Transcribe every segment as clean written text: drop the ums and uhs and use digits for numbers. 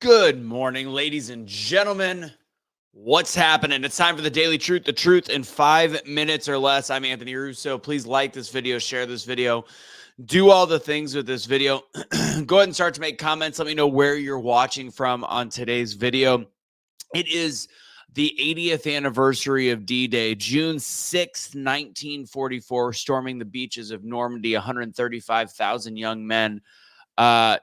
Good morning, ladies and gentlemen. What's happening? It's time for the Daily Truth, the truth in 5 minutes or less. I'm Anthony Russo. Please like this video, share this video, do all the things with this video. Go ahead and start to make comments. Let me know where you're watching from on today's video. It is the 80th anniversary of D-Day, June 6th, 1944, storming the beaches of Normandy. 135,000 young men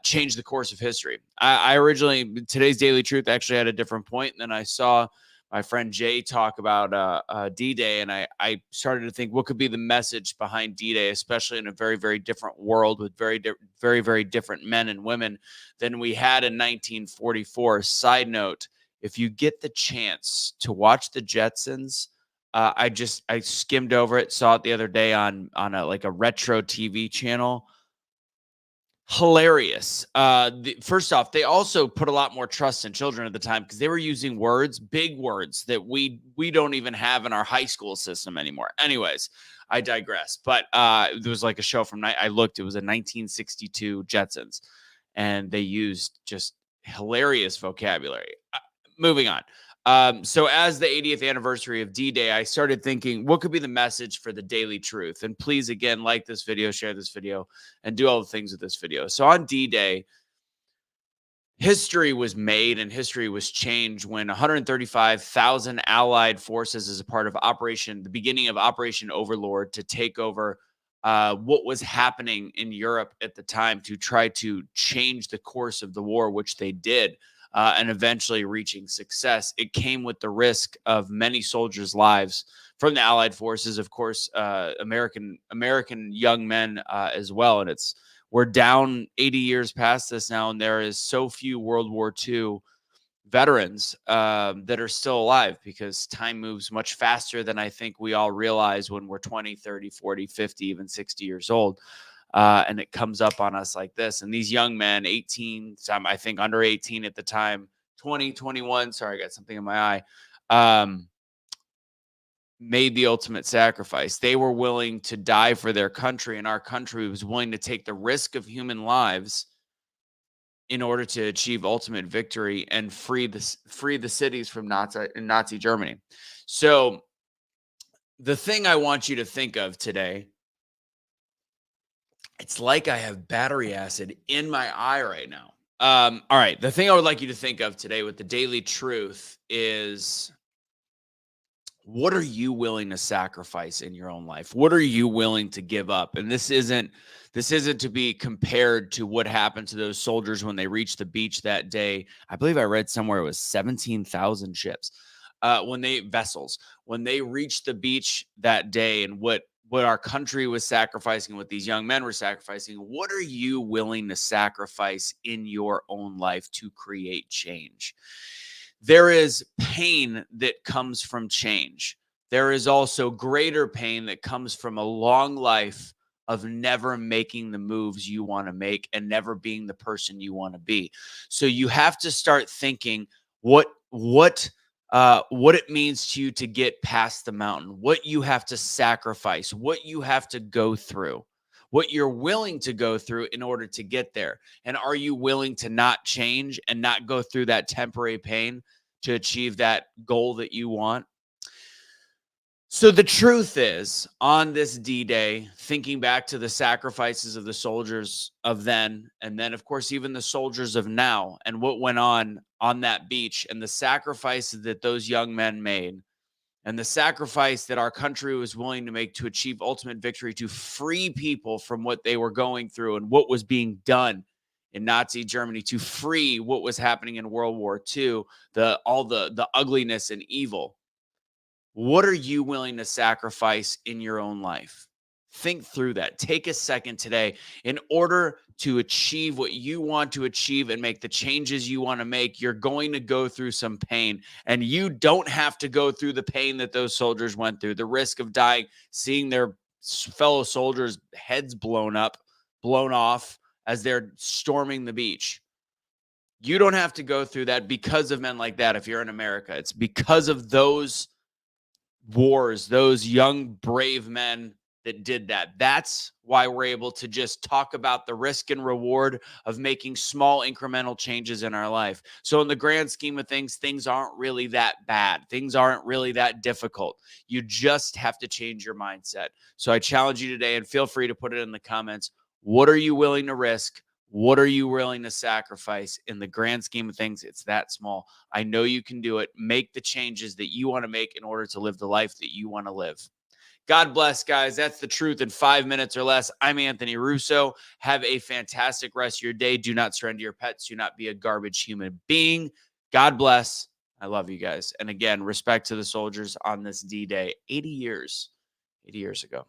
changed the course of history. I originally, today's Daily Truth actually had a different point. And then I saw my friend Jay talk about D-Day, and I started to think, what could be the message behind D-Day, especially in a very, very different world with very, very different men and women than we had in 1944. Side note, if you get the chance to watch the Jetsons, I skimmed over it, saw it the other day on a retro TV channel. Hilarious. First off, they also put a lot more trust in children at the time because they were using words, big words that we don't even have in our high school system anymore. Anyways, I digress. But there was like a show from I looked. It was a 1962 Jetsons, and they used just hilarious vocabulary. Moving on. So as the 80th anniversary of D-Day, I started thinking, what could be the message for the Daily Truth? And please, again, like this video, share this video, and do all the things with this video. So on D-Day, history was made and history was changed when 135,000 Allied forces, as a part of the beginning of Operation Overlord, to take over what was happening in Europe at the time to try to change the course of the war, which they did. And eventually reaching success. It came with the risk of many soldiers' lives from the Allied forces, of course, American young men as well. And we're down 80 years past this now, and there is so few World War II veterans that are still alive because time moves much faster than I think we all realize when we're 20, 30, 40, 50, even 60 years old. And it comes up on us like this. And these young men, 18, some I think under 18 at the time, 20, 21, sorry, I got something in my eye, made the ultimate sacrifice. They were willing to die for their country, and our country was willing to take the risk of human lives in order to achieve ultimate victory and free the cities from Nazi Germany. So the thing I want you to think of today, it's like I have battery acid in my eye right now. All right. The thing I would like you to think of today with the Daily Truth is, what are you willing to sacrifice in your own life? What are you willing to give up? And this isn't to be compared to what happened to those soldiers when they reached the beach that day. I believe I read somewhere it was 17,000 ships, when they reached the beach that day, and what our country was sacrificing, what these young men were sacrificing. What are you willing to sacrifice in your own life to create change? There is pain that comes from change. There is also greater pain that comes from a long life of never making the moves you want to make and never being the person you want to be. So you have to start thinking what it means to you to get past the mountain, what you have to sacrifice, what you have to go through, what you're willing to go through in order to get there. And are you willing to not change and not go through that temporary pain to achieve that goal that you want? So the truth is, on this D-Day, thinking back to the sacrifices of the soldiers of then, and then, of course, even the soldiers of now, and what went on that beach, and the sacrifices that those young men made, and the sacrifice that our country was willing to make to achieve ultimate victory, to free people from what they were going through and what was being done in Nazi Germany, to free what was happening in World War II, all the ugliness and evil. What are you willing to sacrifice in your own life? Think through that. Take a second today in order to achieve what you want to achieve and make the changes you want to make. You're going to go through some pain, and you don't have to go through the pain that those soldiers went through, the risk of dying, seeing their fellow soldiers' heads blown off as they're storming the beach. You don't have to go through that because of men like that. If you're in America, it's because of those wars, those young, brave men that did that. That's why we're able to just talk about the risk and reward of making small incremental changes in our life. So in the grand scheme of things aren't really that bad. Things aren't really that difficult. You just have to change your mindset. So I challenge you today, and feel free to put it in the comments. What are you willing to risk? What are you willing to sacrifice? In the grand scheme of things, it's that small. I know you can do it. Make the changes that you want to make in order to live the life that you want to live. God bless, guys. That's the truth in 5 minutes or less. I'm Anthony Russo. Have a fantastic rest of your day. Do not surrender your pets. Do not be a garbage human being. God bless. I love you guys. And again, respect to the soldiers on this D-Day 80 years ago.